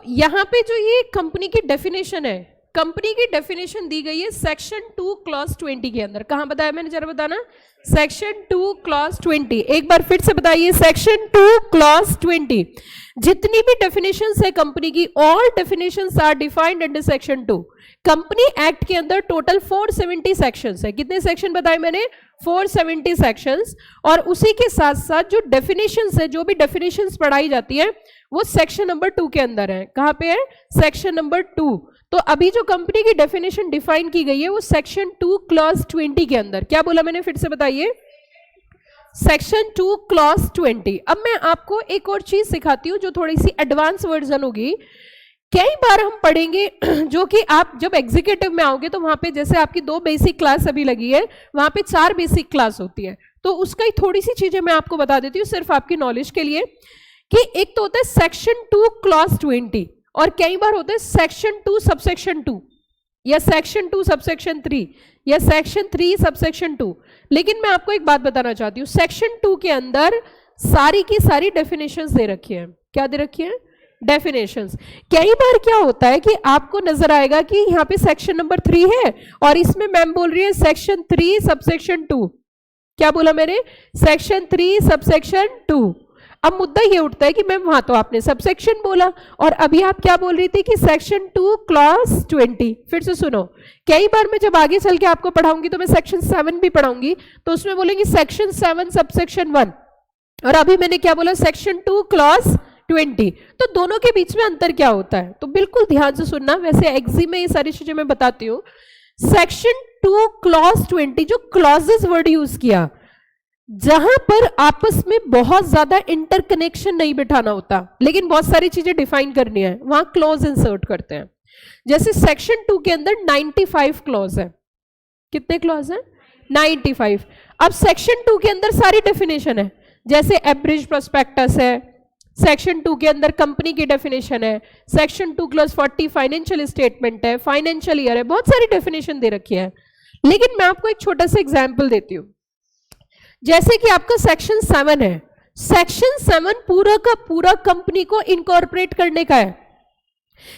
यहां पे जो ये कंपनी की डेफिनेशन है, कंपनी की डेफिनेशन दी गई है सेक्शन 2 क्लॉज 20 के अंदर। कहां बताया मैंने, जरा बताना। Section 2 clause 20। एक बार फिर से बताइए, सेक्शन 2 क्लॉज 20। जितनी भी डेफिनेशंस है कंपनी की, all definitions are defined under section 2। Company act के अंदर टोटल 470 सेक्शंस है। कितने सेक्शन बताए मैंने? 470 सेक्शंस। और उसी के साथ साथ जो डेफिनेशंस है, जो भी डेफिनेशंस पढ़ाई जाती है, वो सेक्शन नंबर 2 के अंदर है। कहां पे है? Section number 2। तो अभी जो कंपनी की डेफिनेशन डिफाइन की गई है वो सेक्शन 2 क्लॉज 20 के अंदर। क्या बोला मैंने, फिर से बताइए? Section 2 clause 20। अब मैं आपको एक और चीज सिखाती हूं जो थोड़ी सी एडवांस वर्जन होगी। कई बार हम पढ़ेंगे जो कि आप जब एग्जीक्यूटिव में आओगे तो वहां पे जैसे आपकी 2 बेसिक क्लास अभी लगी है, वहां पे 4 बेसिक क्लास होती है। तो उसका ही थोड़ी सी चीजें मैं आपको बता देती हूँ सिर्फ आपकी नॉलेज के लिए, कि एक तो होता है सेक्शन 2 क्लॉज 20 और कई बार होता है सेक्शन 2 सबसेक्शन 2 या सेक्शन 2 सबसेक्शन 3 या सेक्शन 3 सबसेक्शन 2। लेकिन मैं आपको एक बात बताना चाहती हूँ, सेक्शन 2 के अंदर सारी की सारी डेफिनेशंस दे रखी है। क्या दे रखी है? डेफिनेशंस। कई बार क्या होता है कि आपको नजर आएगा कि यहाँ पे सेक्शन नंबर 3 है और इसमें मैम बोल रही है सेक्शन 3 सबसेक्शन 2। क्या बोला मैंने? Section 3 subsection 2। अब मुद्दा ये उठता है कि मैम वहां तो आपने सबसेक्शन बोला और अभी आप क्या बोल रही थी कि सेक्शन 2 क्लॉज 20। फिर से सुनो, कई बार मैं जब आगे चल के आपको पढ़ाऊंगी तो मैं सेक्शन 7 भी पढ़ाऊंगी, तो उसमें बोलेंगी सेक्शन 7 सबसेक्शन 1, और अभी मैंने क्या बोला? Section 2 clause 20। तो दोनों के बीच में अंतर क्या होता है? तो बिल्कुल ध्यान से सुनना। वैसे एग्जी में ये सारी चीजें मैं बताती हूँ। सेक्शन 2 क्लॉज 20 जो क्लॉजेस वर्ड यूज किया, जहां पर आपस में बहुत ज्यादा इंटरकनेक्शन नहीं बिठाना होता लेकिन बहुत सारी चीजें डिफाइन करनी है, वहां क्लॉज इंसर्ट करते हैं। जैसे सेक्शन 2 के अंदर 95 क्लॉज है। कितने क्लॉज है? 95। अब सेक्शन 2 के अंदर सारी डेफिनेशन है, जैसे एब्रिज प्रोस्पेक्टस है, सेक्शन 2 के अंदर कंपनी की डेफिनेशन है, सेक्शन 2 क्लॉज 40 फाइनेंशियल स्टेटमेंट है, फाइनेंशियल ईयर है, बहुत सारी डेफिनेशन दे रखी है। लेकिन मैं आपको एक छोटा सा एग्जाम्पल देती हूं। जैसे कि आपका सेक्शन 7 है, सेक्शन 7 पूरा का पूरा कंपनी को इनकॉर्पोरेट करने का है।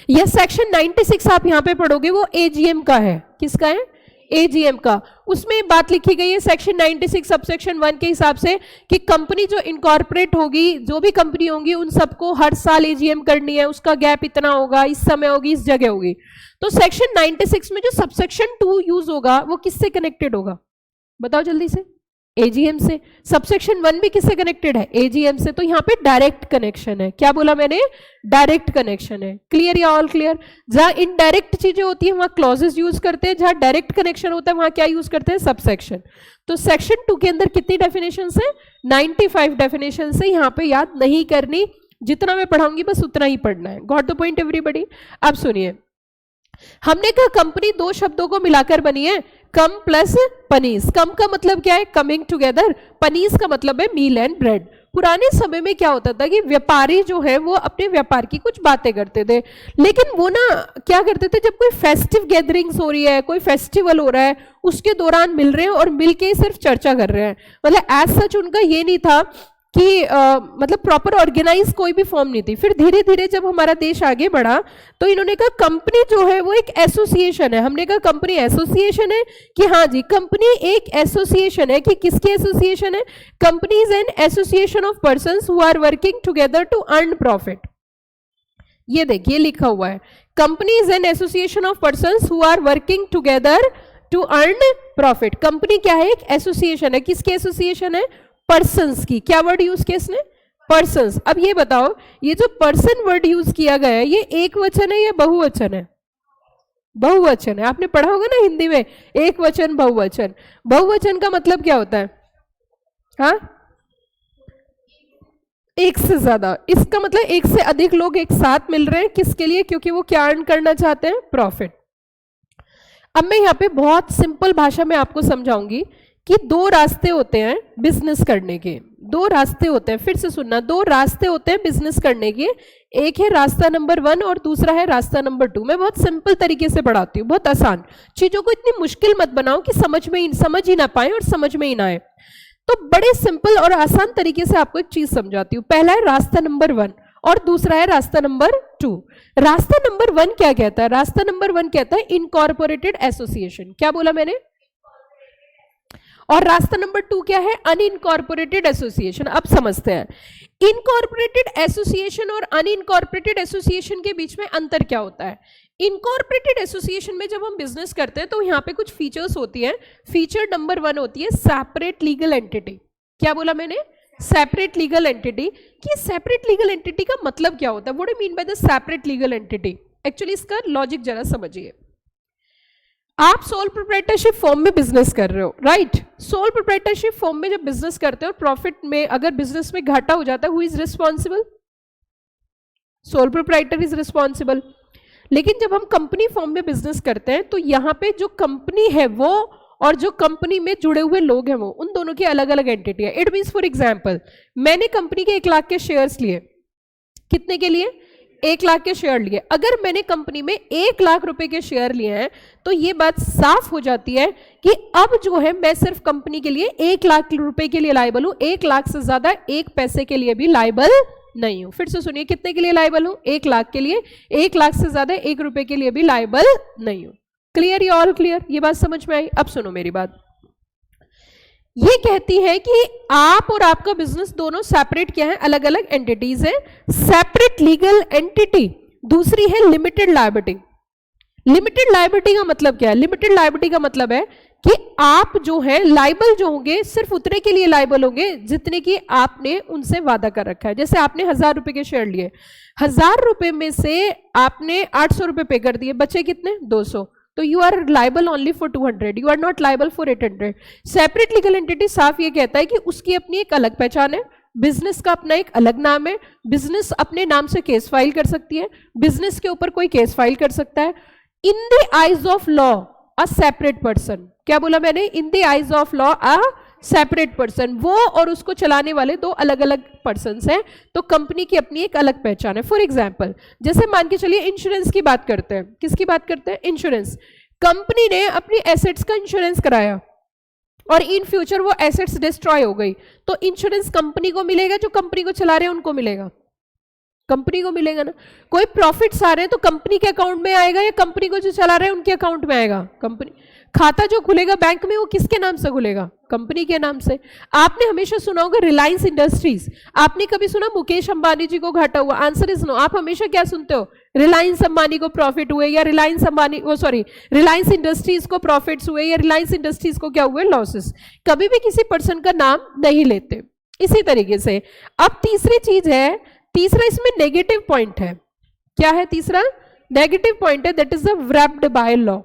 यह सेक्शन 96 आप यहां पे पढ़ोगे वो एजीएम का है। किसका है? एजीएम का। उसमें बात लिखी गई है सेक्शन 96 सबसेक्शन 1 के हिसाब से कि कंपनी जो इनकॉर्पोरेट होगी, जो भी कंपनी होंगी, उन सबको हर साल एजीएम करनी है, उसका गैप इतना होगा, इस समय होगी, इस जगह होगी। तो सेक्शन 96 में जो सबसेक्शन 2 यूज होगा वो किससे कनेक्टेड होगा? बताओ जल्दी से। एजीएम से। सबसेक्शन 1 भी किससे कनेक्टेड है? एजीएम से। तो यहाँ पे डायरेक्ट कनेक्शन है। क्या बोला मैंने? डायरेक्ट कनेक्शन है। क्लियर या ऑल क्लियर? जहां इनडायरेक्ट चीजें होती है वहां क्लॉजेस यूज करते हैं, जहां डायरेक्ट कनेक्शन होता है वहां क्या यूज करते हैं? सबसेक्शन। तो सेक्शन 2 के अंदर कितनी डेफिनेशन है? 95 डेफिनेशन है। यहाँ पे याद नहीं करनी, जितना मैं पढ़ाऊंगी बस उतना ही पढ़ना है। Got the point everybody? अब सुनिए, हमने कहा कंपनी 2 शब्दों को मिलाकर बनी है, कम प्लस पनीस। कम का मतलब क्या है? Coming together. पनीस का मतलब है मील एंड ब्रेड। पुराने समय में क्या होता था कि व्यापारी जो है वो अपने व्यापार की कुछ बातें करते थे, लेकिन वो ना क्या करते थे, जब कोई फेस्टिव गैदरिंग्स हो रही है, कोई फेस्टिवल हो रहा है, उसके दौरान मिल रहे हैं और मिल के सिर्फ चर्चा कर रहे हैं। मतलब एज सच उनका ये नहीं था कि मतलब प्रॉपर ऑर्गेनाइज कोई भी फॉर्म नहीं थी। फिर धीरे धीरे जब हमारा देश आगे बढ़ा तो इन्होंने कहा कंपनी जो है वो एक एसोसिएशन है। हमने कहा कंपनी एसोसिएशन है कि हाँ जी, कंपनी एक एसोसिएशन है। कि किसकी एसोसिएशन है? Company is an association of persons who are working together to earn profit. ये देखिए लिखा हुआ है, company is an association of persons who are working together to earn profit. Company क्या है? एक एसोसिएशन है। किसकी एसोसिएशन है? पर्सन्स की। क्या वर्ड यूज किया इसने? पर्सन्स। अब ये बताओ, ये जो पर्सन वर्ड यूज किया गया है ये एक वचन है या बहुवचन है? बहुवचन है। आपने पढ़ा होगा ना हिंदी में, एक वचन बहुवचन। बहुवचन का मतलब क्या होता है? हाँ, एक से ज्यादा। इसका मतलब एक से अधिक लोग एक साथ मिल रहे हैं। किसके लिए? क्योंकि वो क्या अर्न करना चाहते हैं? प्रॉफिट। अब मैं यहाँ पे बहुत सिंपल भाषा में आपको समझाऊंगी कि 2 रास्ते होते हैं बिजनेस करने के। 2 रास्ते होते हैं, फिर से सुनना, 2 रास्ते होते हैं बिजनेस करने के। एक है रास्ता नंबर 1 और दूसरा है रास्ता नंबर 2। मैं बहुत सिंपल तरीके से पढ़ाती हूँ, बहुत आसान। चीजों को इतनी मुश्किल मत बनाओ कि समझ ही ना पाए और समझ में ही ना आए। तो बड़े सिंपल और आसान तरीके से आपको एक चीज समझाती हूँ। पहला है रास्ता नंबर 1 और दूसरा है रास्ता नंबर 2। रास्ता नंबर 1 क्या कहता है? रास्ता नंबर 1 कहता है इनकॉर्पोरेटेड एसोसिएशन। क्या बोला मैंने? और रास्ता नंबर 2 क्या है? Unincorporated association. अब समझते हैं इनकॉर्पोरेटेड एसोसिएशन और अनइनकॉर्पोरेटेड एसोसिएशन के बीच में अंतर क्या होता है। इनकॉर्पोरेटेड एसोसिएशन में जब हम बिजनेस करते हैं तो यहाँ पे कुछ फीचर्स होती है। फीचर नंबर 1 होती है सेपरेट लीगल एंटिटी। क्या बोला मैंने? Separate legal entity. कि सेपरेट लीगल एंटिटी का मतलब क्या होता है? What do mean by the separate legal entity? Actually इसका लॉजिक जरा समझिए। आप सोल प्रोप्राइटरशिप फॉर्म में बिजनेस कर रहे हो, राइट? सोल प्रोप्राइटरशिप फॉर्म में जब बिजनेस करते हो और प्रॉफिट में अगर बिजनेस में घाटा हो जाता है, who is responsible? Sole proprietor is responsible. लेकिन जब हम कंपनी फॉर्म में बिजनेस करते हैं तो यहाँ पे जो कंपनी है वो और जो कंपनी में जुड़े हुए लोग हैं वो, उन दोनों की अलग अलग एंटिटी है। इट मीन्स फॉर एग्जाम्पल मैंने कंपनी के 1 लाख के शेयर्स लिए। कितने के लिए? 1 लाख के शेयर लिए। अगर मैंने कंपनी में 1 लाख रुपए के शेयर लिए हैं तो ये बात साफ हो जाती है कि अब जो है मैं सिर्फ कंपनी के लिए 1 लाख रुपए के लिए लायबल हूं। 1 लाख से ज्यादा 1 पैसे के लिए भी लायबल नहीं हूं। फिर से सुनिए, कितने के लिए लायबल हूं? 1 लाख के लिए। 1 लाख से ज्यादा 1 रुपए के लिए भी लायबल नहीं हूं। क्लियर? ये ऑल क्लियर? ये बात समझ में आई? अब सुनो मेरी बात। ये कहती है कि आप और आपका बिजनेस दोनों सेपरेट क्या है? अलग अलग एंटिटीज है। Separate legal entity. दूसरी है लिमिटेड लायबिलिटी। लिमिटेड लायबिलिटी का मतलब क्या है? लिमिटेड लायबिलिटी का मतलब है कि आप जो है लायबल जो होंगे सिर्फ उतने के लिए लायबल होंगे जितने की आपने उनसे वादा कर रखा है। जैसे आपने 1000 रुपए के शेयर लिए, 1000 रुपए में से आपने 800 रुपए पे कर दिए, बचे कितने? 200। तो you are liable only for 200, you are not liable for 800। Separate legal entity साफ ये कहता है कि उसकी अपनी एक अलग पहचान है, बिजनेस का अपना एक अलग नाम है, बिजनेस अपने नाम से केस फाइल कर सकती है, बिजनेस के ऊपर कोई केस फाइल कर सकता है। In the eyes of law a separate person. क्या बोला मैंने? In the eyes of law a separate person. वो और उसको चलाने वाले 2 अलग अलग पर्सन हैं। तो कंपनी की अपनी एक अलग पहचान है। फॉर एग्जाम्पल जैसे मान के चलिए इंश्योरेंस की बात करते हैं। किसकी बात करते हैं? इंश्योरेंस। कंपनी ने अपनी एसेट्स का इंश्योरेंस कराया और इन फ्यूचर वो एसेट्स डिस्ट्रॉय हो गई, तो इंश्योरेंस कंपनी को मिलेगा, जो कंपनी को चला रहे हैं उनको मिलेगा? कंपनी को मिलेगा ना। कोई प्रॉफिट्स आ रहे हैं तो कंपनी के अकाउंट में आएगा या कंपनी को जो चला रहे हैं उनके अकाउंट में आएगा? कंपनी। खाता जो खुलेगा बैंक में वो किसके नाम से खुलेगा? कंपनी के नाम से। आपने हमेशा सुना होगा रिलायंस इंडस्ट्रीज। आपने कभी सुना मुकेश अंबानी जी को घाटा हुआ? Answer is no. आप हमेशा क्या सुनते हो? रिलायंस अंबानी को प्रॉफिट हुए या रिलायंस अंबानी रिलायंस इंडस्ट्रीज को प्रॉफिट्स हुए या रिलायंस इंडस्ट्रीज को क्या हुए? लॉसेस। कभी भी किसी पर्सन का नाम नहीं लेते। इसी तरीके से अब तीसरी चीज है, तीसरा इसमें नेगेटिव पॉइंट है। क्या है तीसरा? नेगेटिव पॉइंट है, that is the wrapped by law।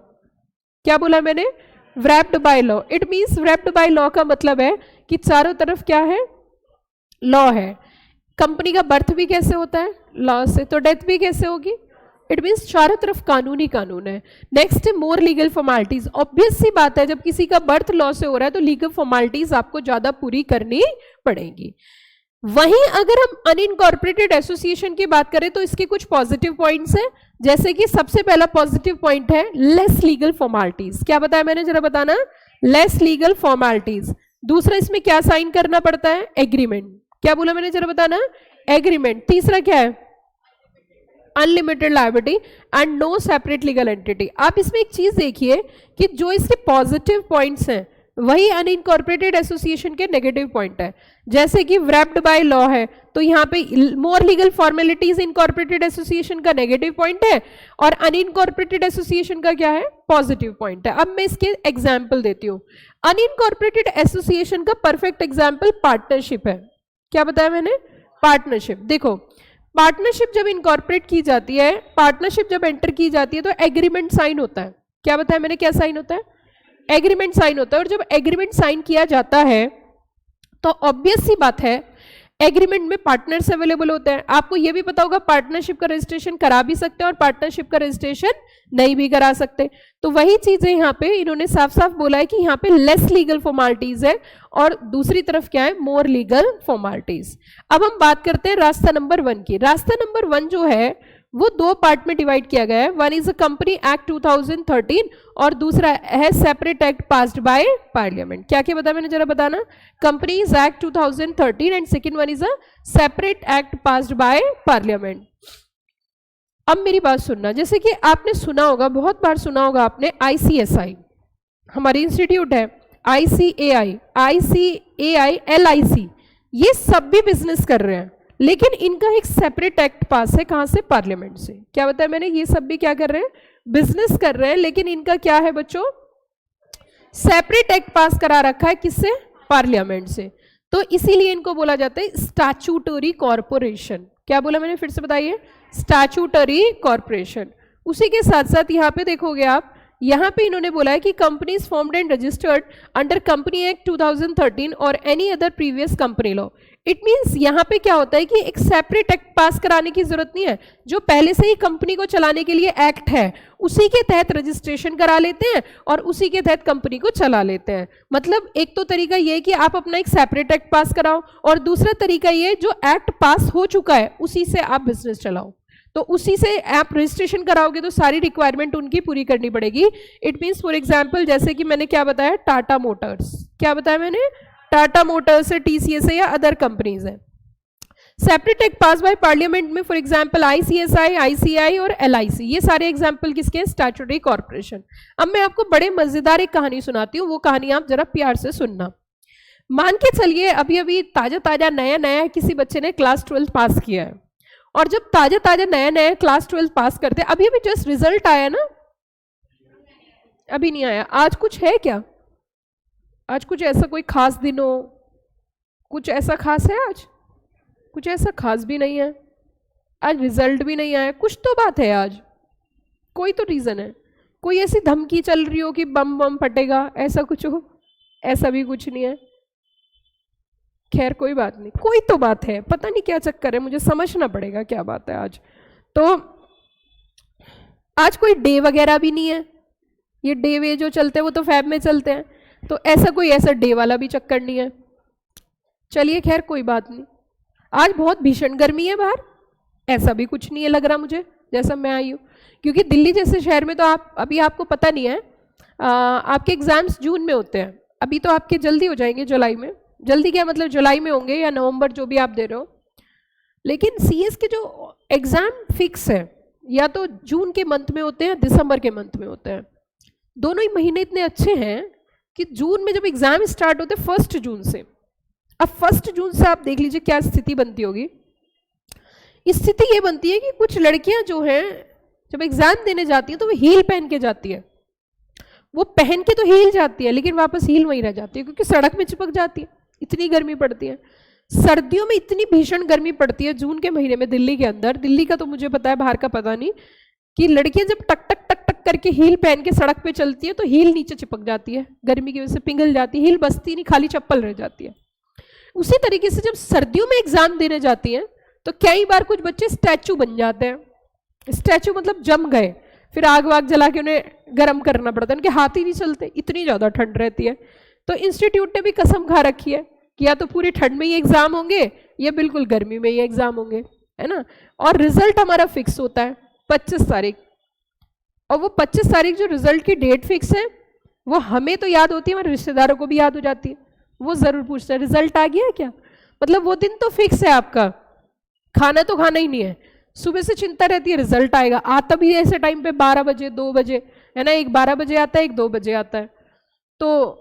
क्या बोला मैंने? wrapped by law। It means wrapped by law का मतलब है कि चारों तरफ क्या है? लॉ है। कंपनी का बर्थ भी कैसे होता है? लॉ से। तो डेथ भी कैसे होगी? इट मीन्स चारों तरफ कानून ही कानून है। नेक्स्ट है मोर लीगल फॉर्मेलिटीज। ऑब्वियस सी बात है, जब किसी का बर्थ लॉ से हो रहा है तो लीगल फॉर्मेलिटीज आपको ज्यादा पूरी करनी पड़ेगी। वहीं अगर हम अनइनकॉर्पोरेटेड एसोसिएशन की बात करें तो इसके कुछ पॉजिटिव पॉइंट्स हैं। जैसे कि सबसे पहला पॉजिटिव पॉइंट है लेस लीगल फॉर्मेलिटीज। क्या बताया मैंने? जरा बताना। Less legal formalities. दूसरा इसमें क्या साइन करना पड़ता है? एग्रीमेंट। क्या बोला मैंने? जरा बताना। एग्रीमेंट। तीसरा क्या है? Unlimited liability and no separate legal entity. आप इसमें एक चीज देखिए कि जो इसके पॉजिटिव पॉइंट्स हैं वही अनइनकॉर्पोरेटेड एसोसिएशन के नेगेटिव पॉइंट है। जैसे कि wrapped by law है तो यहाँ पे मोर लीगल फॉर्मेलिटीज इनकॉर्पोरेटेड एसोसिएशन का नेगेटिव पॉइंट है और अनइनकॉर्पोरेटेड एसोसिएशन का क्या है? पॉजिटिव पॉइंट है। अब मैं इसके एग्जाम्पल देती हूँ। अनइनकॉर्पोरेटेड एसोसिएशन का परफेक्ट एग्जाम्पल पार्टनरशिप है। क्या बताया मैंने? पार्टनरशिप। देखो पार्टनरशिप जब इनकॉर्पोरेट की जाती है, पार्टनरशिप जब एंटर की जाती है तो एग्रीमेंट साइन होता है। क्या बताया मैंने? क्या साइन होता है? एग्रीमेंट साइन होता है। और जब एग्रीमेंट साइन किया जाता है तो ऑब्वियस सी बात है एग्रीमेंट में पार्टनर्स अवेलेबल होते हैं। आपको यह भी पता होगा पार्टनरशिप का रजिस्ट्रेशन करा भी सकते हैं और पार्टनरशिप का रजिस्ट्रेशन नहीं भी करा सकते। तो वही चीजें यहाँ पे इन्होंने साफ साफ बोला है कि यहाँ पे लेस लीगल फॉर्मेलिटीज है और दूसरी तरफ क्या है? मोर लीगल फॉर्मेलिटीज। अब हम बात करते हैं रास्ता नंबर 1 की। रास्ता नंबर 1 जो है वो दो पार्ट में डिवाइड किया गया है। One is a company act 2013 और दूसरा है separate act passed by parliament. क्या क्या बताया मैंने जरा बताना। Companies act 2013 and second one is a separate act passed by parliament. अब मेरी बात सुनना, जैसे कि आपने सुना होगा, बहुत बार सुना होगा आपने, ICSI हमारी इंस्टीट्यूट है, ICAI, ICAI, LIC, ये सब भी बिजनेस कर रहे हैं, लेकिन इनका एक सेपरेट एक्ट पास है। कहां से? पार्लियामेंट से। क्या बताया मैंने? ये सब भी क्या कर रहे हैं? बिजनेस कर रहे हैं, लेकिन इनका क्या है बच्चों? सेपरेट एक्ट पास करा रखा है। किससे? पार्लियामेंट से। तो इसीलिए इनको बोला जाता है स्टैट्यूटरी कॉर्पोरेशन। क्या बोला मैंने? फिर से बताइए। Statutory corporation. उसी के साथ साथ यहाँ पे देखोगे आप, यहाँ पे इन्होंने बोला है कि companies formed and registered under company act 2013 और any other previous company law. It means यहाँ पे क्या होता है कि एक सेपरेट एक्ट पास कराने की जरूरत नहीं है, जो पहले से ही कंपनी को चलाने के लिए एक्ट है उसी के तहत रजिस्ट्रेशन करा लेते हैं और उसी के तहत कंपनी को चला लेते हैं। मतलब एक तो तरीका ये है कि आप अपना एक सेपरेट एक्ट पास कराओ, और दूसरा तरीका ये जो एक्ट पास हो चुका है उसी से आप बिजनेस चलाओ। तो उसी से आप रजिस्ट्रेशन कराओगे तो सारी रिक्वायरमेंट उनकी पूरी करनी पड़ेगी। इट मीन्स फॉर एग्जाम्पल, जैसे कि मैंने क्या बताया, टाटा मोटर्स, क्या बताया मैंने? टाटा मोटर्स है, TCS है या अदर कंपनीज है। Separate act pass by parliament में फॉर एग्जांपल ICSI, ICAI और LIC, ये सारे एग्जांपल किसके हैं? Statutory corporation. अब मैं आपको बड़े मजेदार एक कहानी सुनाती हूँ, वो कहानी आप जरा प्यार से सुनना। मान के चलिए अभी अभी ताजा ताजा नया नया किसी बच्चे ने क्लास 12 पास किया है, और जब ताजा ताजा नया नया क्लास 12 पास करते, अभी अभी जस्ट रिजल्ट आया ना, अभी नहीं आया, आज कुछ है क्या? आज कुछ ऐसा कोई खास दिन हो? कुछ ऐसा खास है आज? कुछ ऐसा खास भी नहीं है। आज रिजल्ट भी नहीं आया, कुछ तो बात है आज, कोई तो रीजन है। कोई ऐसी धमकी चल रही हो कि बम बम फटेगा, ऐसा कुछ हो? ऐसा भी कुछ नहीं है। खैर कोई बात नहीं, कोई तो बात है, पता नहीं क्या चक्कर है, मुझे समझना पड़ेगा क्या बात है आज। तो आज कोई डे वगैरह भी नहीं है, ये डे वे जो चलते हैं वो तो फैब में चलते हैं, तो ऐसा कोई ऐसा डे वाला भी चक्कर नहीं है। चलिए खैर कोई बात नहीं। आज बहुत भीषण गर्मी है बाहर, ऐसा भी कुछ नहीं है लग रहा मुझे, जैसा मैं आई हूँ, क्योंकि दिल्ली जैसे शहर में तो अभी आपको पता नहीं है, आपके एग्जाम्स जून में होते हैं, अभी तो आपके जल्दी हो जाएंगे जुलाई में। जल्दी क्या मतलब, जुलाई में होंगे या नवंबर, जो भी आप दे रहे हो। लेकिन CS के जो एग्जाम फिक्स है, या तो जून के मंथ में होते हैं, दिसंबर के मंथ में होते हैं। दोनों ही महीने इतने अच्छे हैं कि जून में जब एग्जाम स्टार्ट होते हैं 1 जून से, अब 1 जून से आप देख लीजिए क्या स्थिति बनती होगी। स्थिति ये बनती है कि कुछ लड़कियां जो हैं जब एग्जाम देने जाती हैं तो वो हील पहन के जाती है। वो पहन के तो हील जाती है, लेकिन वापस हील वहीं रह जाती है, क्योंकि सड़क में चिपक जाती है, इतनी गर्मी पड़ती है। सर्दियों में इतनी भीषण गर्मी पड़ती है जून के महीने में दिल्ली के अंदर, दिल्ली का तो मुझे पता है, बाहर का पता नहीं, कि लड़कियां जब टक टक टक टक करके हील पहन के सड़क पे चलती है तो हील नीचे चिपक जाती है, गर्मी की वजह से पिघल जाती है, हील बसती नहीं, खाली चप्पल रह जाती है। उसी तरीके से जब सर्दियों में एग्जाम देने जाती हैं तो कई बार कुछ बच्चे स्टैचू बन जाते हैं। स्टैचू मतलब जम गए, फिर आग वाग जला के उन्हें गर्म करना पड़ता है, उनके हाथ ही नहीं चलते, इतनी ज़्यादा ठंड रहती है। तो इंस्टीट्यूट ने भी कसम खा रखी है कि या तो पूरी ठंड में ही एग्जाम होंगे या बिल्कुल गर्मी में ही एग्जाम होंगे, है ना। और रिजल्ट हमारा फिक्स होता है 25 तारीख, और वो 25 तारीख जो रिजल्ट की डेट फिक्स है वो हमें तो याद होती है, हमारे रिश्तेदारों को भी याद हो जाती है। वो जरूर पूछते हैं रिजल्ट आ गया क्या, मतलब वो दिन तो फिक्स है आपका, खाना तो खाना ही नहीं है। सुबह से चिंता रहती है रिजल्ट आएगा, आता भी ऐसे टाइम पे 12 बजे 2 बजे, है ना, एक 12 बजे आता है, एक 2 बजे आता है। तो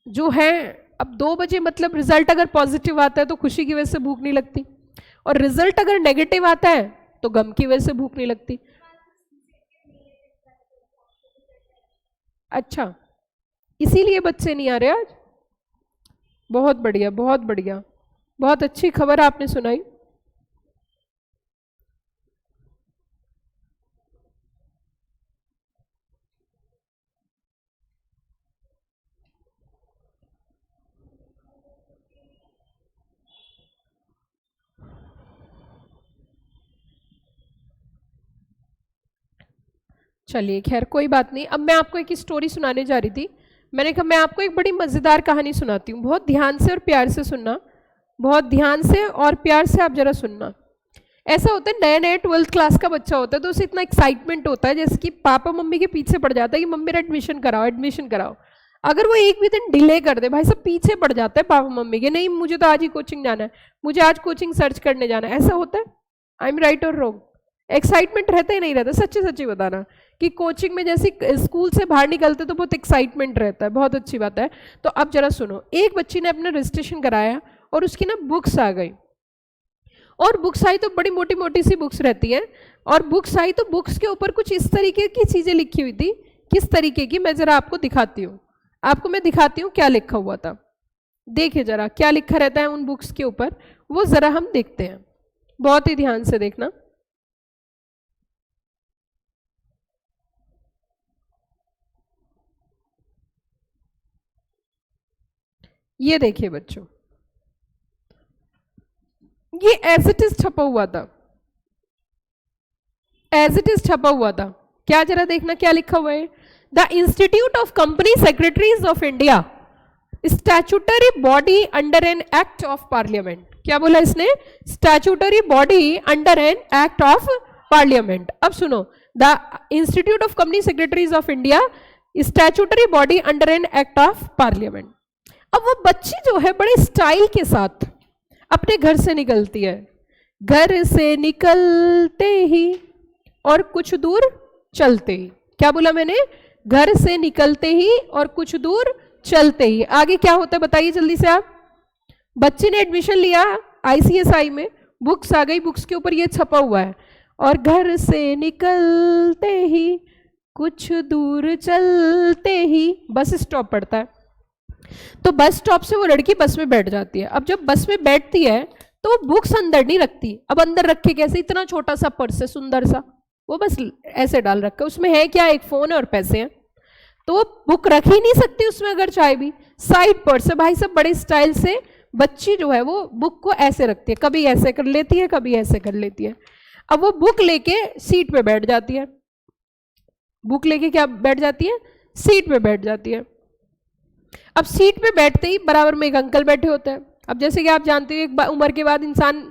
जो है अब 2 बजे मतलब रिजल्ट अगर पॉजिटिव आता है तो खुशी की वजह से भूख नहीं लगती, और रिजल्ट अगर नेगेटिव आता है तो गम की वजह से भूख नहीं लगती। अच्छा, इसीलिए बच्चे नहीं आ रहे आज। बहुत बढ़िया, बहुत बढ़िया, बहुत अच्छी खबर आपने सुनाई। चलिए खैर कोई बात नहीं। अब मैं आपको एक स्टोरी सुनाने जा रही थी, मैंने कहा मैं आपको एक बड़ी मज़ेदार कहानी सुनाती हूँ, बहुत ध्यान से और प्यार से सुनना, बहुत ध्यान से और प्यार से आप जरा सुनना। ऐसा होता है नया नया 12th क्लास का बच्चा होता है तो उसे इतना एक्साइटमेंट होता है जैसे कि पापा मम्मी के पीछे पड़ जाता है कि मम्मी मेरा एडमिशन कराओ एडमिशन कराओ। अगर वो एक भी दिन डिले कर दे भाई सब पीछे पड़ जाता है पापा मम्मी के, नहीं मुझे तो आज ही कोचिंग जाना है, मुझे आज कोचिंग सर्च करने जाना है, ऐसा होता है। आई एम राइट और रॉन्ग? एक्साइटमेंट रहता ही नहीं रहता, सच्ची सच्ची बताना कि कोचिंग में जैसे स्कूल से बाहर निकलते तो बहुत एक्साइटमेंट रहता है, बहुत अच्छी बात है। तो अब जरा सुनो, एक बच्ची ने अपना रजिस्ट्रेशन कराया और उसकी ना बुक्स आ गई, और बुक्स आई तो बड़ी मोटी मोटी सी बुक्स रहती हैं, और बुक्स आई तो बुक्स के ऊपर कुछ इस तरीके की चीज़ें लिखी हुई थी। किस तरीके की, मैं ज़रा आपको दिखाती हूँ, आपको मैं दिखाती हूँ क्या लिखा हुआ था। देखिए ज़रा क्या लिखा रहता है उन बुक्स के ऊपर, वो ज़रा हम देखते हैं, बहुत ही ध्यान से देखना। ये देखिए बच्चों, ये एज इट इज छपा हुआ था, एज इट इज छपा हुआ था। क्या जरा देखना क्या लिखा हुआ है, the institute of company secretaries of India statutory body under an act of parliament. क्या बोला इसने, statutory body under an act of parliament. अब सुनो, the institute of company secretaries of India statutory body under an act of parliament. अब वो बच्ची जो है बड़े स्टाइल के साथ अपने घर से निकलती है, घर से निकलते ही और कुछ दूर चलते ही। क्या बोला मैंने, घर से निकलते ही और कुछ दूर चलते ही। आगे क्या होता है बताइए जल्दी से आप। बच्चे ने एडमिशन लिया ICSI में, बुक्स आ गई, बुक्स के ऊपर ये छपा हुआ है, और घर से निकलते ही कुछ दूर चलते ही बस स्टॉप पड़ता है। तो बस स्टॉप से वो लड़की बस में बैठ जाती है। अब जब बस में बैठती है तो वो बुक्स अंदर नहीं रखती। अब अंदर रखे कैसे, इतना छोटा सा पर्स है सुंदर सा, वो बस ऐसे डाल रखा है, उसमें है क्या, एक फोन है और पैसे हैं, तो वो बुक रख ही नहीं सकती उसमें अगर चाहे भी। साइड पर्स है भाई, सब बड़े स्टाइल से बच्ची जो है वो बुक को ऐसे रखती है, कभी ऐसे कर लेती है कभी ऐसे कर लेती है। अब वो बुक लेके सीट पे बैठ जाती है, बुक लेके क्या बैठ जाती है, सीट पे बैठ जाती है। अब सीट पे बैठते ही बराबर में एक अंकल बैठे होते हैं। अब जैसे कि आप जानते हो एक उम्र के बाद इंसान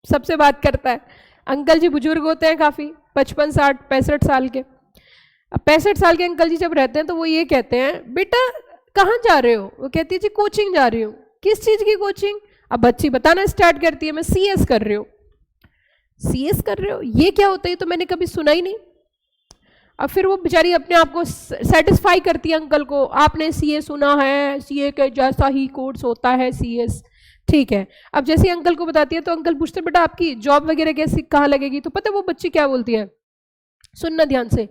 सबसे बात करता है। अंकल जी बुजुर्ग होते हैं काफ़ी, 55, 60, 65 साल के। अब 65 साल के अंकल जी जब रहते हैं तो वो ये कहते हैं, बेटा कहाँ जा रहे हो? वो कहती है जी कोचिंग जा रही हूँ। किस चीज़ की कोचिंग? अब बच्ची बताना स्टार्ट करती है, मैं CS कर रही हूँ। CS कर रहे हो, ये क्या होता है, तो मैंने कभी सुना ही नहीं। अब फिर वो बेचारी अपने आप को सेटिस्फाई करती है अंकल को, आपने CA सुना है, CA के जैसा ही कोर्स होता है CS, ठीक है। अब जैसे अंकल को बताती है तो अंकल पूछते बेटा आपकी जॉब वगैरह कैसी कहाँ लगेगी? तो पता है वो बच्ची क्या बोलती है, सुनना ध्यान से।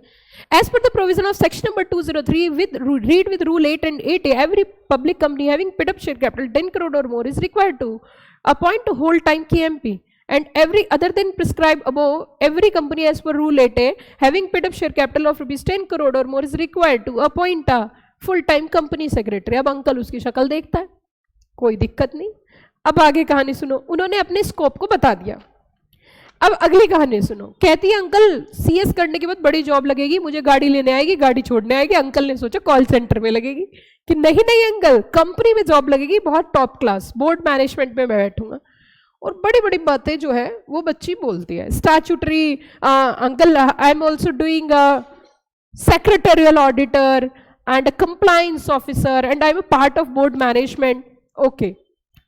As per the provision of section number 203 read with rule 8 and 8A, every public company having paid up share capital 10 crore or more is required to appoint a whole time KMP, and every other than prescribed above, every company as per rule 8A having paid up share capital of rupees 10 crore or more is required to appoint a full time company secretary। अब uncle उसकी शक्ल देखता है, कोई दिक्कत नहीं। अब आगे कहानी सुनो, उन्होंने अपने स्कोप को बता दिया। अब अगली कहानी सुनो, कहती है अंकल CS करने के बाद बड़ी जॉब लगेगी, मुझे गाड़ी लेने आएगी, गाड़ी छोड़ने आएगी। अंकल ने सोचा कॉल सेंटर में लगेगी, कि नहीं नहीं अंकल कंपनी में जॉब लगेगी, बहुत टॉप क्लास बोर्ड मैनेजमेंट में मैं बैठूंगा। और बड़ी बड़ी बातें जो है वो बच्ची बोलती है। Statutory uncle I am also doing secretarial auditor and compliance officer and I am a part of board management. Okay,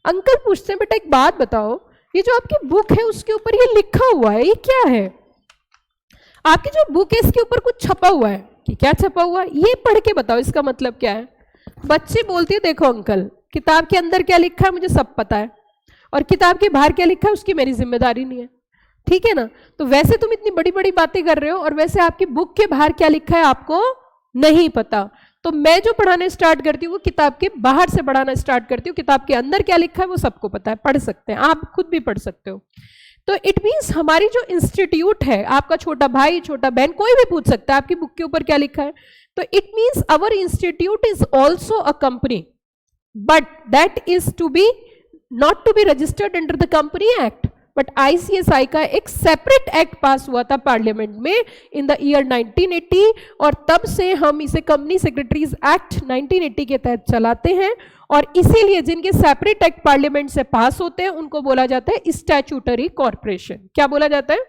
uncle पूछते हैं बेटा एक बात बताओ, ये जो आपकी बुक है उसके ऊपर ये लिखा हुआ है, ये क्या है? आपकी जो बुक है इसके ऊपर कुछ छपा हुआ है, कि क्या छपा हुआ है, ये पढ़ के बताओ इसका मतलब क्या है। बच्चे बोलती है देखो अंकल किताब के अंदर क्या लिखा है मुझे सब पता है, और किताब के बाहर क्या लिखा है उसकी मेरी जिम्मेदारी नहीं है, ठीक है ना। तो वैसे तुम इतनी बड़ी बड़ी बातें कर रहे हो और वैसे आपकी बुक के बाहर क्या लिखा है आपको नहीं पता। तो मैं जो पढ़ाने स्टार्ट करती हूँ वो किताब के बाहर से पढ़ाना स्टार्ट करती हूँ, किताब के अंदर क्या लिखा है वो सबको पता है, पढ़ सकते हैं, आप खुद भी पढ़ सकते हो। तो इट मीन्स हमारी जो इंस्टीट्यूट है, आपका छोटा भाई छोटा बहन कोई भी पूछ सकता है आपकी बुक के ऊपर क्या लिखा है। तो it means our institute is also a company, but that is to be not to be registered under the company act, but ICSI का एक सेपरेट एक्ट पास हुआ था पार्लियामेंट में इन द ईयर 1980 और तब से हम इसे कंपनी सेक्रेटरीज एक्ट 1980 के तहत चलाते हैं और इसीलिए जिनके सेपरेट एक्ट पार्लियामेंट से पास होते हैं उनको बोला जाता है स्टैट्यूटरी कॉर्पोरेशन। क्या बोला जाता है?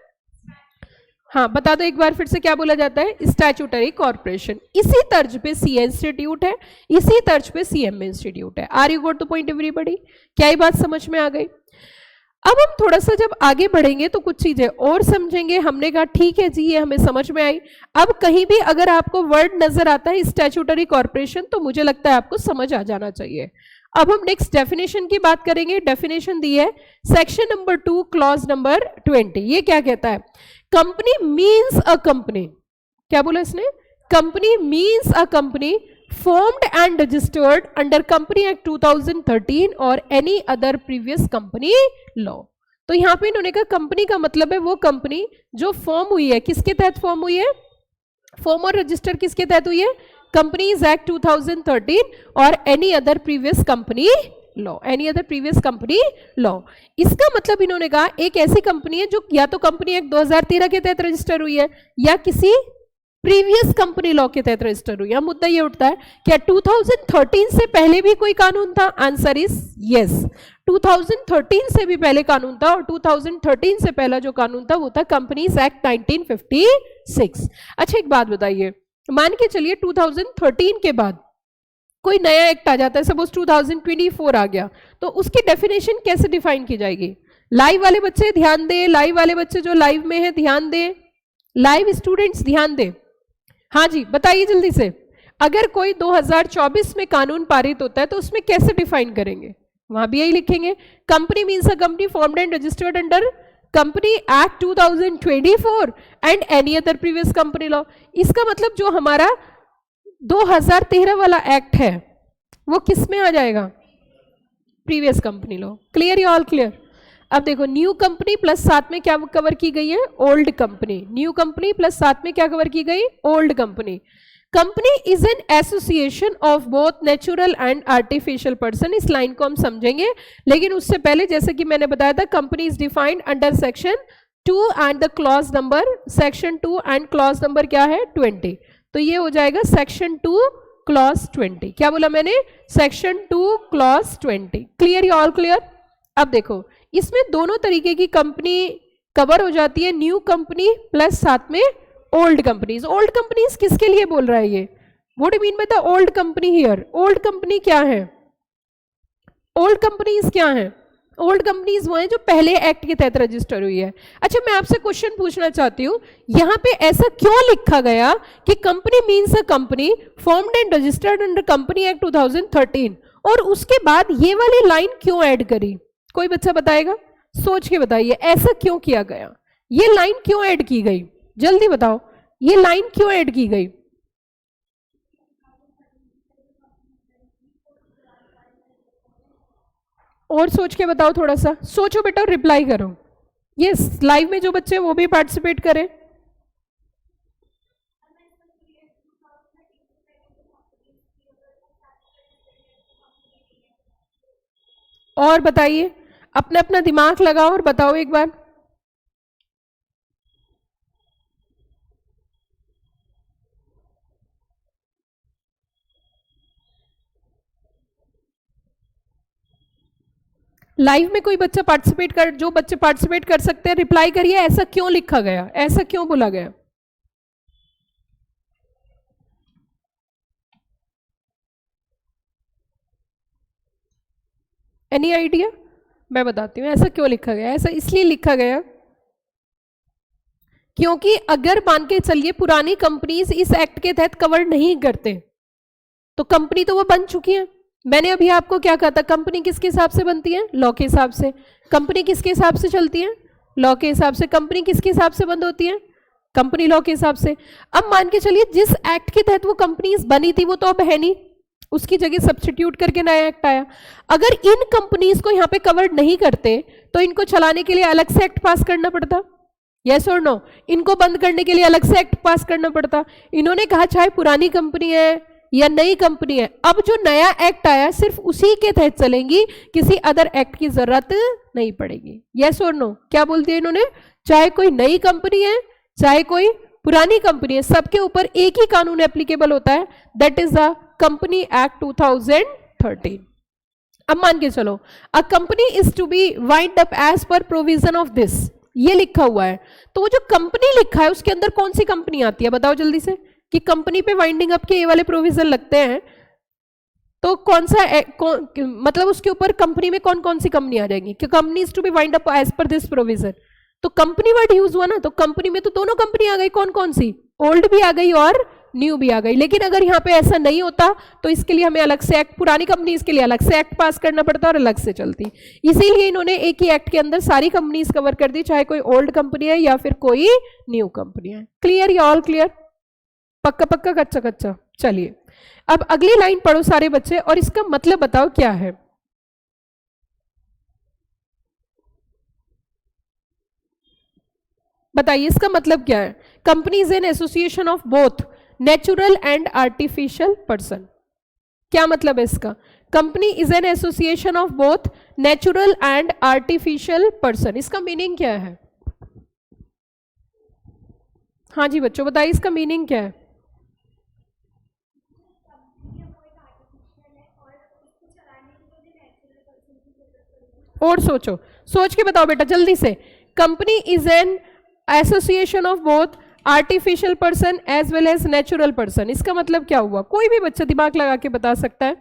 हाँ बता दो एक बार फिर से, क्या बोला जाता है? Statutory corporation. इसी तर्ज पे सीए इंस्टीट्यूट है, इसी तर्ज पे सीएमए इंस्टीट्यूट है। Are you got the point everybody? क्या ये बात समझ में आ गई? अब हम थोड़ा सा जब आगे बढ़ेंगे तो कुछ चीजें और समझेंगे। हमने कहा ठीक है जी ये हमें समझ में आई। अब कहीं भी अगर आपको वर्ड नजर आता है स्टैट्यूटरी कॉर्पोरेशन तो मुझे लगता है आपको समझ आ जाना चाहिए। अब हम नेक्स्ट डेफिनेशन की बात करेंगे। डेफिनेशन दी है सेक्शन नंबर 2 क्लॉज नंबर 20। ये क्या कहता है? कंपनी मीन्स अ कंपनी, क्या बोला इसने? Company means a company formed and registered under Company Act 2013 और any other previous company law। तो यहां पे इन्होंने कहा कंपनी का मतलब है वो कंपनी जो फॉर्म हुई है, किसके तहत फॉर्म हुई है? फॉर्म और रजिस्टर किसके तहत हुई है? कंपनीज एक्ट 2013 और any other previous company law, any other previous company law. इसका मतलब इन्होंने कहा एक ऐसी कंपनी है जो या तो कंपनी एक्ट 2013 के तहत रजिस्टर हुई है या किसी प्रीवियस कंपनी लॉ के तहत रजिस्टर हुई है। मुद्दा ये उठता है क्या 2013 से पहले भी कोई कानून था? आंसर इज यस, 2013 से भी पहले कानून था और 2013 से पहला जो कानून था वो था कंपनीज एक्ट 1956। अच्छा एक बात बताइए, मान के चलिए 2013 के बाद कोई नया एक्ट आ जाता है, सपोज 2024 आ गया, तो उसकी डेफिनेशन कैसे डिफाइन की जाएगी? लाइव वाले बच्चे ध्यान दें, लाइव वाले बच्चे जो लाइव में है ध्यान दें, लाइव स्टूडेंट्स ध्यान दें। हाँ जी बताइए जल्दी से, अगर कोई 2024 में कानून पारित होता है तो उसमें कैसे डिफाइन करेंगे? वहां भी यही लिखेंगे, company means a company formed and registered under company act 2024 and any other previous company law. इसका मतलब जो हमारा 2013 वाला एक्ट है वो किस में आ जाएगा? Previous company law. क्लियर या ऑल क्लियर? अब देखो न्यू कंपनी प्लस साथ में क्या कवर की गई है? Old company. New company plus साथ में क्या कवर की गई? Old company. Company is an association of both natural and artificial person. इस लाइन को हम समझेंगे, लेकिन उससे पहले जैसे कि मैंने बताया था company is defined under section 2 and the clause number, section 2 and clause number क्या है? 20। तो ये हो जाएगा सेक्शन 2 क्लॉज 20। क्या बोला मैंने? Section 2 clause 20। क्लियर या ऑल क्लियर? अब देखो इसमें दोनों तरीके की कंपनी कवर हो जाती है, न्यू कंपनी प्लस साथ में ओल्ड कंपनीज। ओल्ड कंपनीज किसके लिए बोल रहा है ये? What do mean by the old company here? Old company क्या है? ओल्ड कंपनीज क्या है? ओल्ड कंपनीज वो हैं जो पहले एक्ट के तहत रजिस्टर हुई है। अच्छा मैं आपसे क्वेश्चन पूछना चाहती हूं, यहां पे ऐसा क्यों लिखा गया कि company means a company formed and registered under company act 2013 और उसके बाद ये वाली लाइन क्यों ऐड करी? कोई बच्चा बताएगा? सोच के बताइए ऐसा क्यों किया गया? ये लाइन क्यों ऐड की गई? जल्दी बताओ, ये लाइन क्यों ऐड की गई? और सोच के बताओ, थोड़ा सा सोचो बेटा और रिप्लाई करो। यस, लाइव में जो बच्चे वो भी पार्टिसिपेट करें। और बताइए, अपना अपना दिमाग लगाओ और बताओ एक बार। लाइव में कोई बच्चा पार्टिसिपेट कर, जो बच्चे पार्टिसिपेट कर सकते हैं रिप्लाई करिए, ऐसा क्यों लिखा गया, ऐसा क्यों बोला गया? Any idea? मैं बताती हूँ ऐसा क्यों लिखा गया। ऐसा इसलिए लिखा गया क्योंकि अगर मान के चलिए पुरानी कंपनीज इस एक्ट के तहत कवर नहीं करते तो कंपनी तो वो बन चुकी है। मैंने अभी आपको क्या कहा था, कंपनी किसके हिसाब से बनती है? लॉ के हिसाब से। कंपनी किसके हिसाब से चलती है? लॉ के हिसाब से। कंपनी किसके हिसाब से बंद होती है? कंपनी लॉ के हिसाब से। अब मान के चलिए जिस एक्ट के तहत वो कंपनीज बनी थी वो तो अब है नहीं, उसकी जगह सब्स्टिट्यूट करके नया एक्ट आया। अगर इन कंपनीज को यहाँ पे कवर नहीं करते तो इनको चलाने के लिए अलग से एक्ट पास करना पड़ता। यस और नो? इनको बंद करने के लिए अलग से एक्ट पास करना पड़ता। इन्होंने कहा चाहे पुरानी कंपनी है या नई कंपनी है, अब जो नया एक्ट आया सिर्फ उसी के तहत चलेंगी, किसी अदर एक्ट की जरूरत नहीं पड़ेगी। यस और नो? क्या बोल दिया इन्होंने? चाहे कोई नई कंपनी है चाहे कोई पुरानी कंपनी है, सबके ऊपर एक ही कानून एप्लीकेबल होता है, that is the company act 2013। अब मान के चलो, a company is to be wind up as per provision of this, ये लिखा हुआ है, तो वो जो कंपनी लिखा है उसके अंदर कौन सी कंपनी आती है? बताओ जल्दी से, कि कंपनी पे वाइंडिंग अप के ये वाले प्रोविजन लगते हैं, तो कौन सा मतलब उसके ऊपर कंपनी में कौन कौन सी कंपनी आ जाएंगी? कि company is to be wind up as per this provision, तो कंपनी वर्ड यूज हुआ ना, तो कंपनी में तो दोनों कंपनी आ गई, कौन कौन सी? ओल्ड भी आ गई और न्यू भी आ गई। लेकिन अगर यहाँ पे ऐसा नहीं होता तो इसके लिए हमें अलग से एक्ट, पुरानी कंपनी के लिए अलग से एक्ट पास करना पड़ता और अलग से चलती। इसीलिए इन्होंने एक ही एक्ट के अंदर सारी कंपनीज कवर कर दी, चाहे कोई ओल्ड कंपनी है या फिर कोई न्यू कंपनी है। क्लियर या ऑल क्लियर? पक्का पक्का, कच्चा कच्चा? चलिए अब अगली लाइन पढ़ो सारे बच्चे और इसका मतलब बताओ क्या है। बताइए इसका मतलब क्या है? Company is an association of both natural and artificial person. क्या मतलब है इसका? Company is an association of both natural and artificial person, इसका मीनिंग क्या है? हाँ जी बच्चों बताइए इसका मीनिंग क्या है? और सोचो, सोच के बताओ बेटा जल्दी से। Company is an association of both artificial person as well as natural person, इसका मतलब क्या हुआ? कोई भी बच्चा दिमाग लगा के बता सकता है।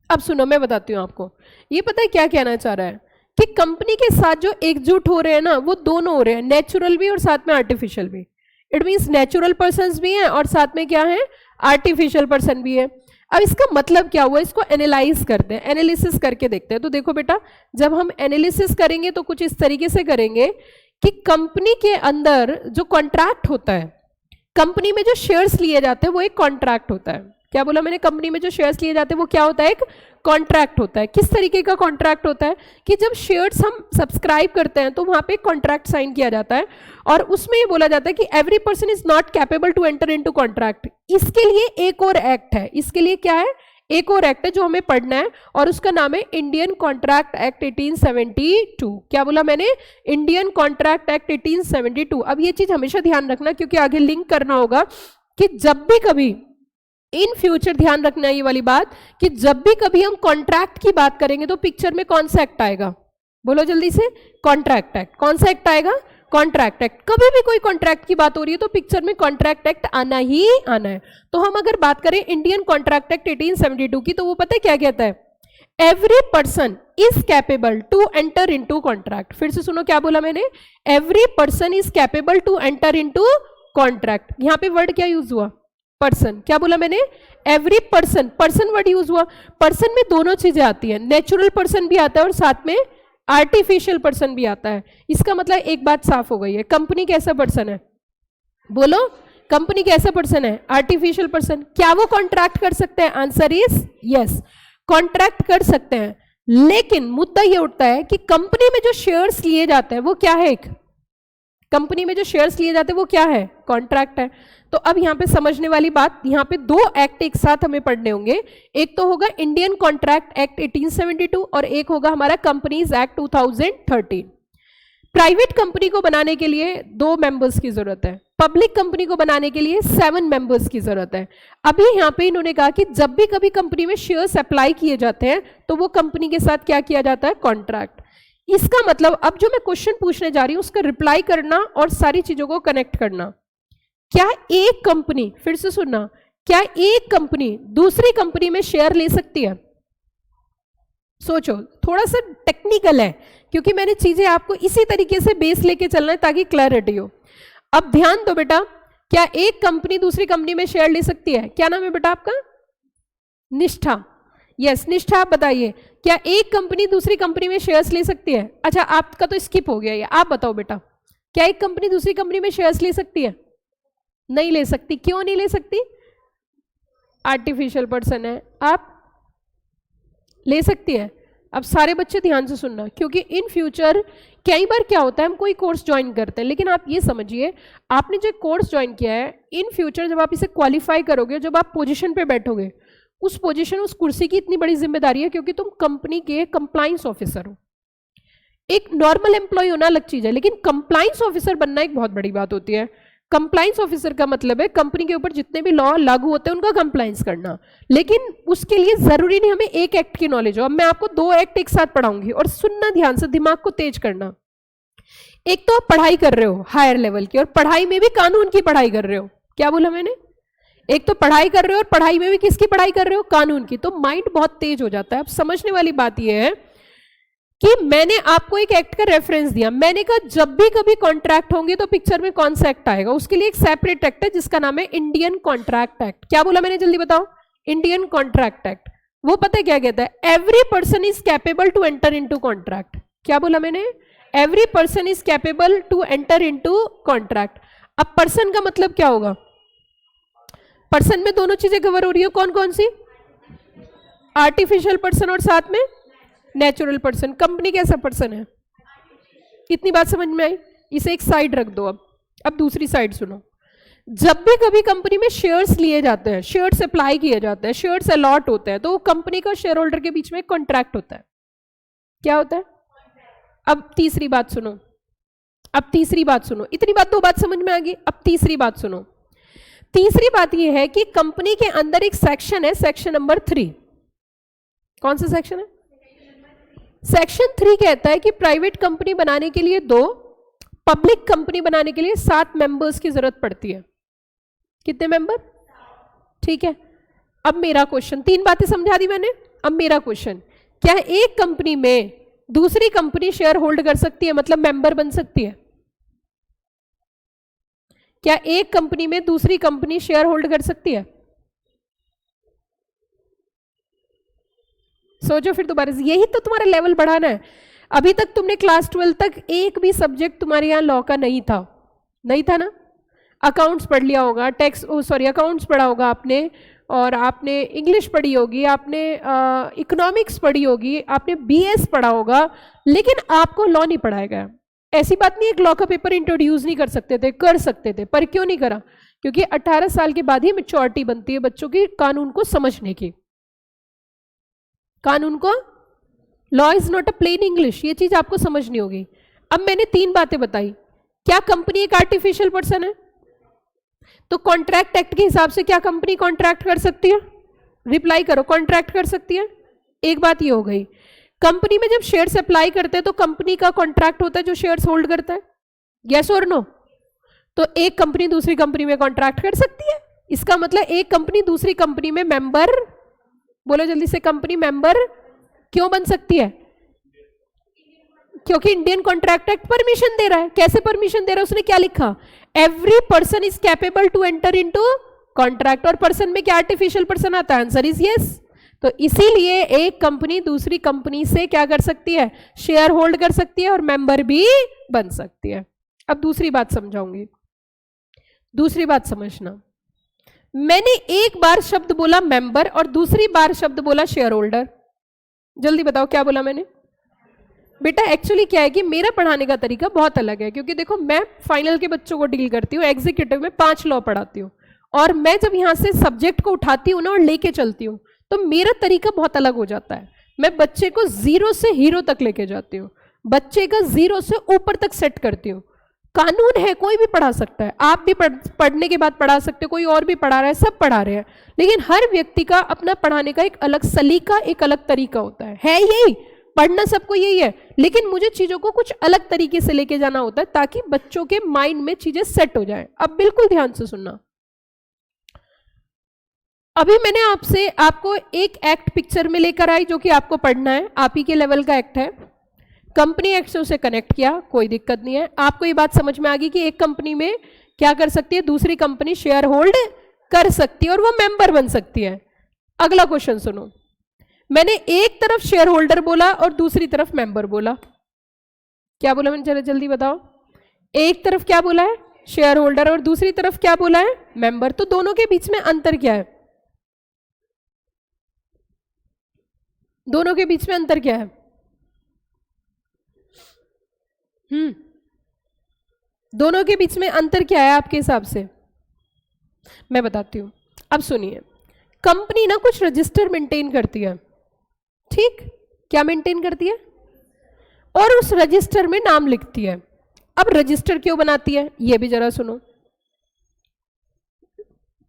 अब सुनो मैं बताती हूं आपको, ये पता है क्या कहना चाह रहा है? कि कंपनी के साथ जो एकजुट हो रहे हैं ना, वो दोनों हो रहे हैं, नेचुरल भी और साथ में आर्टिफिशियल भी। इट मीन्स नेचुरल पर्सन भी हैं और साथ में क्या है? आर्टिफिशियल पर्सन भी है। अब इसका मतलब क्या हुआ, इसको एनालाइज करते हैं, एनालिसिस करके देखते हैं। तो देखो बेटा, जब हम एनालिसिस करेंगे तो कुछ इस तरीके से करेंगे कि कंपनी के अंदर जो कॉन्ट्रैक्ट होता है, कंपनी में जो शेयर्स लिए जाते हैं वो एक कॉन्ट्रैक्ट होता है। क्या बोला मैंने? कंपनी में जो शेयर्स लिए जाते हैं वो क्या होता है? एक कॉन्ट्रैक्ट होता है। किस तरीके का कॉन्ट्रैक्ट होता है? कि जब शेयर्स हम सब्सक्राइब करते हैं तो वहां पे कॉन्ट्रैक्ट साइन किया जाता है और उसमें ये बोला जाता है कि every person is not capable to enter into contract. इसके लिए एक और एक्ट है, इसके लिए क्या है? एक और एक्ट है जो हमें पढ़ना है और उसका नाम है इंडियन कॉन्ट्रैक्ट एक्ट 1872। क्या बोला मैंने? Indian contract act 1872। अब ये चीज हमेशा ध्यान रखना क्योंकि आगे लिंक करना होगा कि जब भी कभी इन फ्यूचर, ध्यान रखना ये वाली बात, कि जब भी कभी हम कॉन्ट्रैक्ट की बात करेंगे तो पिक्चर में कौन सा एक्ट आएगा? बोलो जल्दी से। Contract act. कौन सा एक्ट आएगा? Contract act. कभी भी कोई कॉन्ट्रैक्ट की बात हो रही है तो पिक्चर में कॉन्ट्रैक्ट एक्ट आना ही आना है। तो हम अगर बात करें इंडियन कॉन्ट्रैक्ट एक्ट 1872 की, तो वो पता है क्या कहता है? Every person is capable to enter into contract. फिर से सुनो क्या बोला मैंने? Every person is capable to enter into contract. यहां पे वर्ड क्या यूज हुआ? पर्सन। क्या बोला मैंने? Every person, person word use हुआ। पर्सन में दोनों चीजें आती हैं, नेचुरल पर्सन भी आता है और साथ में आर्टिफिशियल पर्सन भी आता है। इसका मतलब एक बात साफ हो गई है, कंपनी कैसा पर्सन है? बोलो, कंपनी कैसा पर्सन है? Artificial person. क्या वो कॉन्ट्रैक्ट कर सकते हैं? आंसर इज यस, कॉन्ट्रैक्ट कर सकते हैं। लेकिन मुद्दा ये उठता है कि कंपनी में जो शेयर्स लिए जाते हैं वो क्या है? एक कंपनी में जो शेयर्स लिए जाते हैं वो क्या है? कॉन्ट्रैक्ट है। तो अब यहां पे समझने वाली बात, यहां पे दो एक्ट एक साथ हमें पढ़ने होंगे। एक तो होगा इंडियन कॉन्ट्रैक्ट एक्ट 1872 और एक होगा हमारा कंपनीज एक्ट 2013। प्राइवेट कंपनी को बनाने के लिए 2 मेंबर्स की जरूरत है, पब्लिक कंपनी को बनाने के लिए 7 मेंबर्स की जरूरत है। अभी यहाँ पे इन्होंने कहा कि जब भी कभी कंपनी में शेयर्स अप्लाई किए जाते हैं तो वो कंपनी के साथ क्या किया जाता है? कॉन्ट्रैक्ट। इसका मतलब अब जो मैं क्वेश्चन पूछने जा रही हूं उसका रिप्लाई करना और सारी चीजों को कनेक्ट करना। क्या एक कंपनी, फिर से सुनना, क्या एक कंपनी दूसरी कंपनी में शेयर ले सकती है? सोचो, थोड़ा सा टेक्निकल है क्योंकि मैंने चीजें आपको इसी तरीके से बेस लेके चलना है ताकि क्लैरिटी हो। अब ध्यान दो बेटा, क्या एक कंपनी दूसरी कंपनी में शेयर ले सकती है? क्या नाम है बेटा आपका? निष्ठा। यस, निष्ठा आप बताइए, क्या एक कंपनी दूसरी कंपनी में शेयर्स ले सकती है? अच्छा, आपका तो स्किप हो गया ये, आप बताओ बेटा, क्या एक कंपनी दूसरी कंपनी में शेयर्स ले सकती है? नहीं ले सकती। क्यों नहीं ले सकती? आर्टिफिशियल पर्सन है। आप ले सकती है? अब सारे बच्चे ध्यान से सुनना, क्योंकि इन फ्यूचर कई बार क्या होता है, हम कोई कोर्स ज्वाइन करते हैं, लेकिन आप ये समझिए आपने जो कोर्स ज्वाइन किया है, इन फ्यूचर जब आप इसे क्वालिफाई करोगे, जब आप पोजीशन पे बैठोगे, उस पोजीशन, उस कुर्सी की इतनी बड़ी जिम्मेदारी है, क्योंकि तुम कंपनी के कंप्लाइंस ऑफिसर हो। एक नॉर्मल एम्प्लॉय होना अलग चीज है, लेकिन कंप्लाइंस ऑफिसर बनना एक बहुत बड़ी बात होती है। कंप्लाइंस ऑफिसर का मतलब है कंपनी के ऊपर जितने भी लॉ लागू होते हैं उनका कंप्लाइंस करना, लेकिन उसके लिए जरूरी नहीं हमें एक एक्ट की नॉलेज हो। अब मैं आपको 2 एक्ट एक साथ पढ़ाऊंगी, और सुनना ध्यान से, दिमाग को तेज करना। एक तो आप पढ़ाई कर रहे हो हायर लेवल की, और पढ़ाई में भी कानून की पढ़ाई कर रहे हो। क्या बोला मैंने? एक तो पढ़ाई कर रहे हो और पढ़ाई में भी किसकी पढ़ाई कर रहे हो? कानून की। तो माइंड बहुत तेज हो जाता है। अब समझने वाली बात यह है कि मैंने आपको एक एक्ट का रेफरेंस दिया, मैंने कहा जब भी कभी कॉन्ट्रैक्ट होंगे तो पिक्चर में कौन सा एक्ट आएगा, उसके लिए एक सेपरेट एक्ट है जिसका नाम है इंडियन कॉन्ट्रैक्ट एक्ट। क्या बोला मैंने, जल्दी बताओ? Indian contract act. वो पता है क्या कहता है? Every person is capable to enter into contract. क्या बोला मैंने? Every person is capable to enter into contract. अब पर्सन का मतलब क्या होगा? पर्सन में दोनों चीजें कवर हो रही है, कौन कौन सी? आर्टिफिशियल पर्सन और साथ में नेचुरल पर्सन। कंपनी कैसा पर्सन है? इतनी बात समझ में आई? इसे एक साइड रख दो। अब दूसरी साइड सुनो। जब भी कभी कंपनी में शेयर्स लिए जाते हैं, शेयर्स अप्लाई किए जाते हैं, शेयर्स अलॉट होते हैं, तो वो कंपनी का शेयर होल्डर के बीच में कॉन्ट्रैक्ट होता है। क्या होता है? अब तीसरी बात सुनो, अब तीसरी बात सुनो। इतनी बात, 2 बात समझ में आ गई। अब तीसरी बात सुनो। तीसरी बात यह है कि कंपनी के अंदर एक सेक्शन है, सेक्शन नंबर 3। कौन सा सेक्शन है? सेक्शन 3 कहता है कि प्राइवेट कंपनी बनाने के लिए 2, पब्लिक कंपनी बनाने के लिए 7 मेंबर्स की जरूरत पड़ती है। कितने मेंबर? ठीक है। अब मेरा क्वेश्चन, 3 बातें समझा दी मैंने। अब मेरा क्वेश्चन, क्या एक कंपनी में दूसरी कंपनी शेयर होल्ड कर सकती है, मतलब मेंबर बन सकती है? क्या एक कंपनी में दूसरी कंपनी शेयर होल्ड कर सकती है? सोचो फिर दोबारा से। यही तो तुम्हारा लेवल बढ़ाना है। अभी तक तुमने क्लास 12 तक एक भी सब्जेक्ट तुम्हारे यहां लॉ का नहीं था, नहीं था ना? अकाउंट्स पढ़ लिया होगा, अकाउंट्स पढ़ा होगा आपने, और आपने इंग्लिश पढ़ी होगी, आपने इकोनॉमिक्स पढ़ी होगी, आपने बीएस पढ़ा होगा, लेकिन आपको लॉ नहीं पढ़ाया गया। ऐसी बात नहीं है, एक लॉ का पेपर इंट्रोड्यूस नहीं कर सकते थे, कर सकते थे, पर क्यों नहीं करा? क्योंकि 18 साल के बाद ही मैच्योरिटी बनती है बच्चों की कानून को समझने की। कानून को, law is not a plain English, ये चीज आपको समझनी होगी। अब मैंने 3 बातें बताई। क्या कंपनी एक आर्टिफिशियल पर्सन है? तो कॉन्ट्रैक्ट एक्ट के हिसाब से क्या कंपनी कॉन्ट्रैक्ट कर सकती है? रिप्लाई करो, कॉन्ट्रैक्ट कर सकती है। एक बात ये हो गई। कंपनी में जब शेयर्स अप्लाई करते हैं तो कंपनी का कॉन्ट्रैक्ट होता है जो शेयर्स होल्ड करता है, यस और नो? तो एक कंपनी दूसरी कंपनी में कॉन्ट्रैक्ट कर सकती है। इसका मतलब एक कंपनी दूसरी कंपनी में मेंबर, बोलो जल्दी से, कंपनी मेंबर क्यों बन सकती है? क्योंकि इंडियन कॉन्ट्रैक्ट एक्ट परमिशन दे रहा है। कैसे परमिशन दे रहा है? उसने क्या लिखा? Every person is capable to enter into contract. और पर्सन में क्या आर्टिफिशियल पर्सन आता है? Answer is yes. तो इसीलिए एक कंपनी दूसरी कंपनी से क्या कर सकती है? शेयर होल्ड कर सकती है और मेंबर भी बन सकती है। अब दूसरी बात समझाऊंगी, दूसरी बात समझना। मैंने एक बार शब्द बोला मेंबर और दूसरी बार शब्द बोला शेयर होल्डर। जल्दी बताओ क्या बोला मैंने? बेटा एक्चुअली क्या है कि मेरा पढ़ाने का तरीका बहुत अलग है, क्योंकि देखो मैं फाइनल के बच्चों को डील करती हूँ, एग्जीक्यूटिव में 5 लॉ पढ़ाती हूँ, और मैं जब यहाँ से सब्जेक्ट को उठाती हूँ ना और लेके चलती हूँ, तो मेरा तरीका बहुत अलग हो जाता है। मैं बच्चे को 0 से हीरो तक लेके जाती हूँ, बच्चे का 0 से ऊपर तक सेट करती हूँ। कानून है, कोई भी पढ़ा सकता है, आप भी पढ़ने के बाद पढ़ा सकते हो, कोई और भी पढ़ा रहा है, सब पढ़ा रहे हैं, लेकिन हर व्यक्ति का अपना पढ़ाने का एक अलग सलीका, एक अलग तरीका होता है यही, पढ़ना सबको यही है, लेकिन मुझे चीजों को कुछ अलग तरीके से लेके जाना होता है ताकि बच्चों के माइंड में चीजें सेट हो जाए। अब बिल्कुल ध्यान से सुनना। अभी मैंने आपको एक एक्ट पिक्चर में लेकर आई जो कि आपको पढ़ना है, आप ही के लेवल का एक्ट है। कंपनी एक्ट से उसे कनेक्ट किया, कोई दिक्कत नहीं है। आपको ये बात समझ में आ गई कि एक कंपनी में क्या कर सकती है, दूसरी कंपनी शेयर होल्ड कर सकती है और वो मेंबर बन सकती है। अगला क्वेश्चन सुनो, मैंने एक तरफ शेयर होल्डर बोला और दूसरी तरफ मेंबर बोला। क्या बोला मैंने, जरा जल्दी बताओ। एक तरफ क्या बोला है, शेयर होल्डर, और दूसरी तरफ क्या बोला है, मेंबर। तो दोनों के बीच में अंतर क्या है? दोनों के बीच में अंतर क्या है? दोनों के बीच में अंतर क्या है आपके हिसाब से? मैं बताती हूं। अब सुनिए, कंपनी ना कुछ रजिस्टर मेंटेन करती है, ठीक? क्या मेंटेन करती है? और उस रजिस्टर में नाम लिखती है। अब रजिस्टर क्यों बनाती है ये भी जरा सुनो।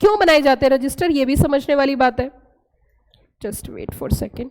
क्यों बनाए जाते हैं रजिस्टर, ये भी समझने वाली बात है। Just wait for second.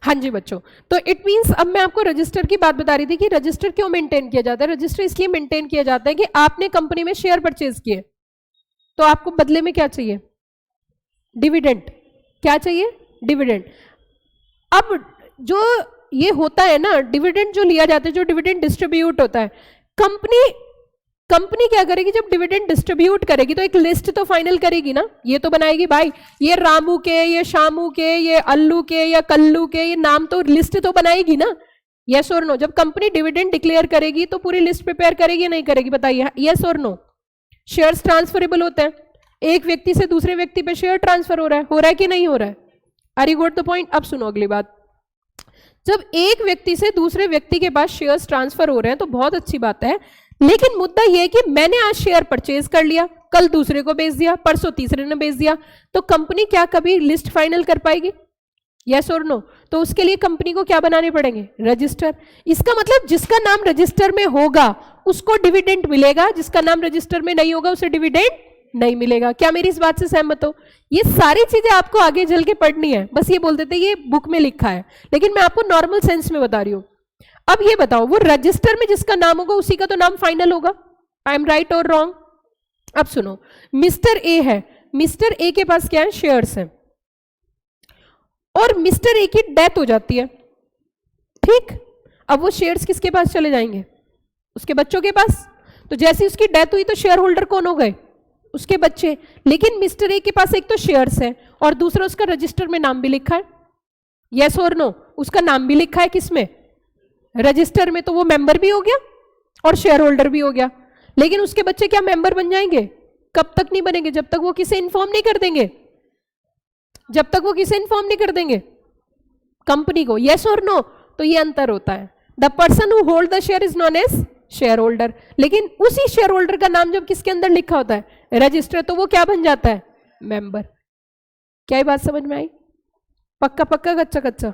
हाँ जी बच्चों, तो इट मींस अब मैं आपको रजिस्टर की बात बता रही थी कि रजिस्टर क्यों मेंटेन किया जाता है। रजिस्टर इसलिए मेंटेन किया जाता है कि आपने कंपनी में शेयर परचेज किए, तो आपको बदले में क्या चाहिए? डिविडेंड। क्या चाहिए? डिविडेंड। अब जो ये होता है ना, डिविडेंड जो लिया जाता है, जो डिविडेंड डिस्ट्रीब्यूट होता है, कंपनी क्या करेगी? जब डिविडेंड डिस्ट्रीब्यूट करेगी तो एक लिस्ट तो फाइनल करेगी ना, ये तो बनाएगी भाई, ये रामू के, ये शामू के, ये अल्लू के, या कल्लू के, ये नाम तो लिस्ट तो बनाएगी ना। यस और नो? जब कंपनी डिविडेंड डिक्लेयर करेगी तो पूरी लिस्ट प्रिपेयर करेगी या नहीं करेगी? बताइए, यस और नो? शेयर्स ट्रांसफरेबल होते हैं, एक व्यक्ति से दूसरे व्यक्ति पे शेयर ट्रांसफर हो रहा है कि नहीं हो रहा है? Are you got the point? अब सुनो अगली बात। जब एक व्यक्ति से दूसरे व्यक्ति के पास शेयर्स ट्रांसफर हो रहे हैं तो बहुत अच्छी बात है, लेकिन मुद्दा यह है कि मैंने आज शेयर परचेज कर लिया, कल दूसरे को बेच दिया, परसों तीसरे ने बेच दिया, तो कंपनी क्या कभी लिस्ट फाइनल कर पाएगी? यस और नो? तो उसके लिए कंपनी को क्या बनाने पड़ेंगे? रजिस्टर। इसका मतलब जिसका नाम रजिस्टर में होगा उसको डिविडेंड मिलेगा, जिसका नाम रजिस्टर में नहीं होगा उसे डिविडेंड नहीं मिलेगा। क्या मेरी इस बात से सहमत हो? ये सारी चीजें आपको आगे चल के पढ़नी है, बस ये बोल देते ये बुक में लिखा है, लेकिन मैं आपको नॉर्मल सेंस में बता रही हूं। अब ये बताओ, वो रजिस्टर में जिसका नाम होगा उसी का तो नाम फाइनल होगा। आई एम राइट और रॉन्ग? अब सुनो, मिस्टर ए है, मिस्टर ए के पास क्या है? शेयर्स है, और मिस्टर ए की डेथ हो जाती है, ठीक? अब वो शेयर्स किसके पास चले जाएंगे? उसके बच्चों के पास। तो जैसे उसकी डेथ हुई तो शेयर होल्डर कौन हो गए? उसके बच्चे। लेकिन मिस्टर ए के पास एक तो शेयर्स है और दूसरा उसका रजिस्टर में नाम भी लिखा है। यस और नो? उसका नाम भी लिखा है किसमें? रजिस्टर में। तो वो मेंबर भी हो गया और शेयर होल्डर भी हो गया। लेकिन उसके बच्चे क्या मेंबर बन जाएंगे? कब तक नहीं बनेंगे? जब तक वो किसे इन्फॉर्म नहीं कर देंगे, जब तक वो किसे इन्फॉर्म नहीं कर देंगे? कंपनी को। यस और नो? तो ये अंतर होता है। The person who hold the share is known as share holder. लेकिन उसी शेयर होल्डर का नाम जब किसके अंदर लिखा होता है? रजिस्टर, तो वो क्या बन जाता है? मेंबर। क्या ये बात समझ में आई? पक्का पक्का, कच्चा कच्चा?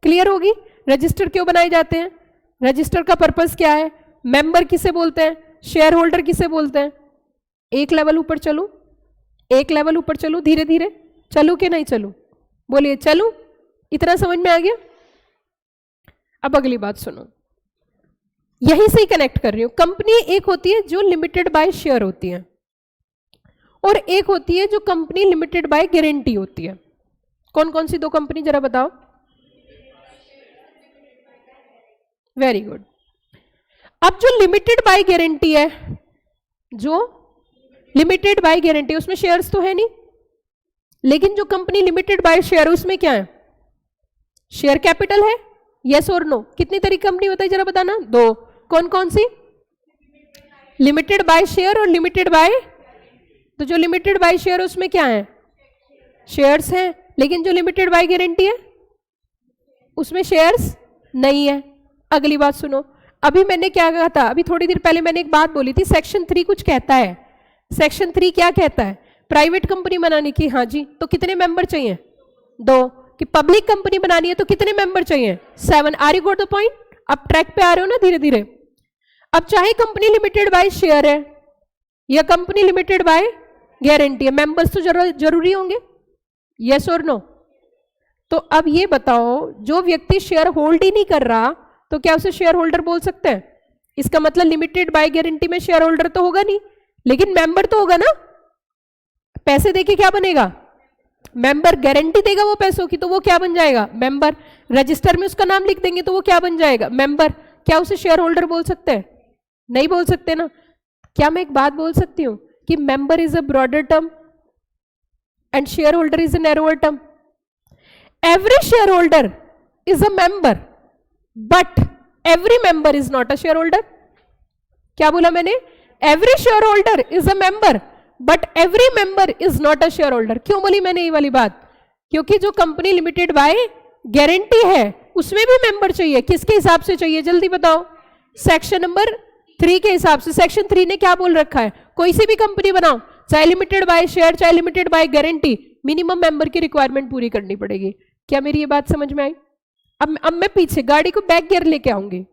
क्लियर होगी? रजिस्टर क्यों बनाए जाते हैं? रजिस्टर का पर्पस क्या है? मेंबर किसे बोलते हैं? शेयर होल्डर किसे बोलते हैं? एक लेवल ऊपर चलूं, एक लेवल ऊपर चलूं, धीरे धीरे चलूं कि नहीं चलूं? बोलिए, चलूं? इतना समझ में आ गया? अब अगली बात सुनो, यहीं से ही कनेक्ट कर रही हूं। कंपनी एक होती है जो लिमिटेड बाय शेयर होती है, और एक होती है जो कंपनी लिमिटेड बाय गारंटी होती है। कौन कौन सी दो कंपनी जरा बताओ? Very good. अब जो लिमिटेड बाय गारंटी है, जो लिमिटेड बाय गारंटी, उसमें शेयर्स तो है नहीं, लेकिन जो कंपनी लिमिटेड बाय शेयर, उसमें क्या है? शेयर कैपिटल है। यस और नो? कितनी तरह की कंपनी बताई जरा बताना? दो। कौन कौन सी? लिमिटेड बाय शेयर और लिमिटेड बाय। तो जो लिमिटेड बाय शेयर उसमें क्या है? शेयर्स हैं। लेकिन जो लिमिटेड बाय गारंटी है उसमें शेयर्स नहीं है। अगली बात सुनो, अभी मैंने क्या कहा था? अभी थोड़ी देर पहले मैंने एक बात बोली थी, सेक्शन 3 कुछ कहता है। सेक्शन 3 क्या कहता है? प्राइवेट कंपनी बनाने की, हाँ जी, तो कितने मेंबर चाहिए? 2। कि पब्लिक कंपनी बनानी है तो कितने मेंबर चाहिए? 7। Are you got the point? अब ट्रैक पे आ रहे हो ना धीरे धीरे? अब चाहे कंपनी लिमिटेड बाय शेयर है या कंपनी लिमिटेड बाय गारंटी है, मेंबर्स तो जरूरी होंगे। यस और नो? तो अब ये बताओ, जो व्यक्ति शेयर होल्ड ही नहीं कर रहा तो क्या उसे शेयर होल्डर बोल सकते हैं? इसका मतलब लिमिटेड बाय गारंटी में शेयर होल्डर तो होगा नहीं, लेकिन मेंबर तो होगा ना। पैसे देके क्या बनेगा? मेंबर। गारंटी देगा वो पैसों की तो वो क्या बन जाएगा? मेंबर। रजिस्टर में उसका नाम लिख देंगे तो वो क्या बन जाएगा? मेंबर। क्या उसे शेयर होल्डर बोल सकते हैं? नहीं बोल सकते ना। क्या मैं एक बात बोल सकती हूं कि member is a broader term and share holder is a narrower term? Every share holder is a member but every member is not a share holder. क्या बोला मैंने? Every share holder is a member but every member is not a share holder. क्यों बोली मैंने ये वाली बात? क्योंकि जो कंपनी लिमिटेड बाय गारंटी है उसमें भी मेंबर चाहिए। किसके हिसाब से चाहिए जल्दी बताओ? सेक्शन नंबर 3 के हिसाब से। सेक्शन 3 ने क्या बोल रखा है? कोई सी भी कंपनी बनाओ, चाहे लिमिटेड बाय शेयर चाहे limited by guarantee, minimum member की रिक्वायरमेंट पूरी करनी पड़ेगी। क्या मेरी ये बात समझ में आई? अब मैं पीछे गाड़ी को बैक गियर लेके आऊंगी।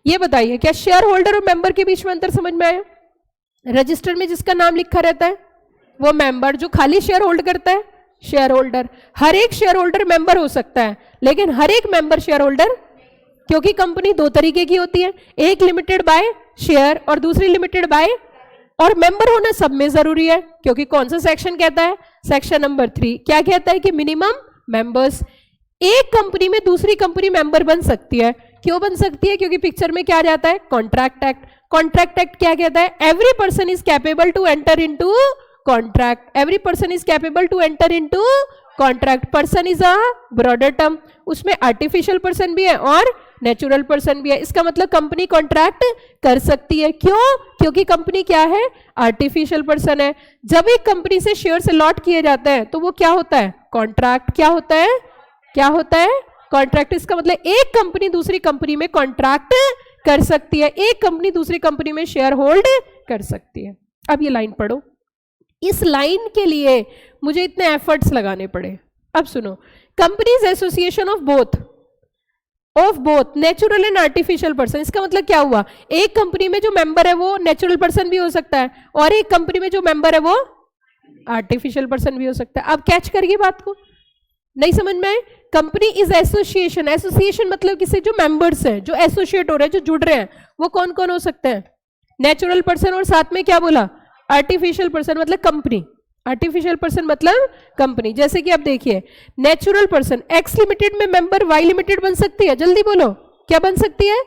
ये बताइए क्या शेयर होल्डर और मेंबर के बीच में अंतर समझ में आया? रजिस्टर में जिसका नाम लिखा रहता है वो मेंबर, जो खाली शेयर होल्ड करता है शेयर होल्डर। हर एक शेयर होल्डर मेंबर हो सकता है लेकिन हर एक मेंबर शेयर होल्डर, क्योंकि कंपनी दो तरीके की होती है, एक लिमिटेड बाय शेयर और दूसरी लिमिटेड बाय, और मेंबर होना सब में जरूरी है क्योंकि कौन सा सेक्शन कहता है? सेक्शन नंबर 3 क्या कहता है कि मिनिमम मेंबर्स। एक कंपनी में दूसरी कंपनी मेंबर बन सकती है। क्यों बन सकती है? क्योंकि पिक्चर में क्या जाता है? Contract act. कॉन्ट्रैक्ट एक्ट क्या कहता है? Every person is capable to enter into contract. Every person is capable to enter into contract. Person is a broader term, उसमें आर्टिफिशियल पर्सन भी है और नेचुरल पर्सन भी है। इसका मतलब कंपनी कॉन्ट्रैक्ट कर सकती है। क्यों? क्योंकि कंपनी क्या है? आर्टिफिशियल पर्सन है। जब एक कंपनी से शेयर अलॉट किए जाते हैं तो वो क्या होता है? कॉन्ट्रैक्ट। क्या होता है? क्या होता है? कॉन्ट्रैक्ट। इसका मतलब एक कंपनी दूसरी कंपनी में कॉन्ट्रैक्ट कर सकती है, एक कंपनी दूसरी कंपनी में शेयर होल्ड कर सकती है। अब ये लाइन पढ़ो। इस लाइन के लिए मुझे इतने एफर्ट्स लगाने पड़े। अब सुनो, companies association of both natural and artificial person. इसका मतलब क्या हुआ? एक कंपनी में जो मेंबर है वो नेचुरल पर्सन भी हो सकता है और एक कंपनी में जो मेंबर है वो आर्टिफिशियल पर्सन भी हो सकता है। अब कैच करिए बात को, नहीं समझ में आए? Company is association. एसोसिएशन मतलब किसी जो मेंबर्स हैं, जो एसोसिएट हो रहे हैं, जो जुड़ रहे हैं, वो कौन कौन हो सकते हैं? नेचुरल पर्सन और साथ में क्या बोला? आर्टिफिशियल पर्सन मतलब कंपनी। आर्टिफिशियल पर्सन मतलब कंपनी। जैसे कि अब देखिए, नेचुरल पर्सन एक्स लिमिटेड में मेंबर वाई लिमिटेड बन सकती है। जल्दी बोलो, क्या बन सकती है?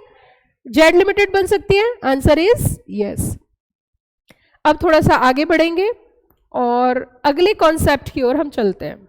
जेड लिमिटेड बन सकती है। Answer is yes. अब थोड़ा सा आगे बढ़ेंगे और अगले कॉन्सेप्ट की ओर हम चलते हैं।